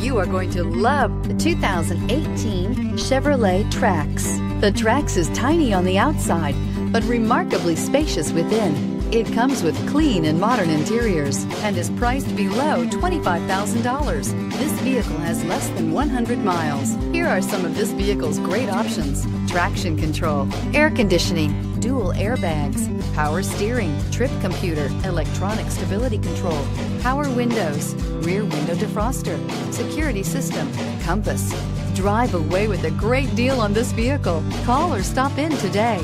You are going to love the 2018 Chevrolet Trax. The Trax is tiny on the outside, but remarkably spacious within. It comes with clean and modern interiors and is priced below $25,000. This vehicle has less than 100 miles. Here are some of this vehicle's great options: traction control, air conditioning, dual airbags, power steering, trip computer, electronic stability control, power windows, rear window defroster, security system, compass. Drive away with a great deal on this vehicle. Call or stop in today.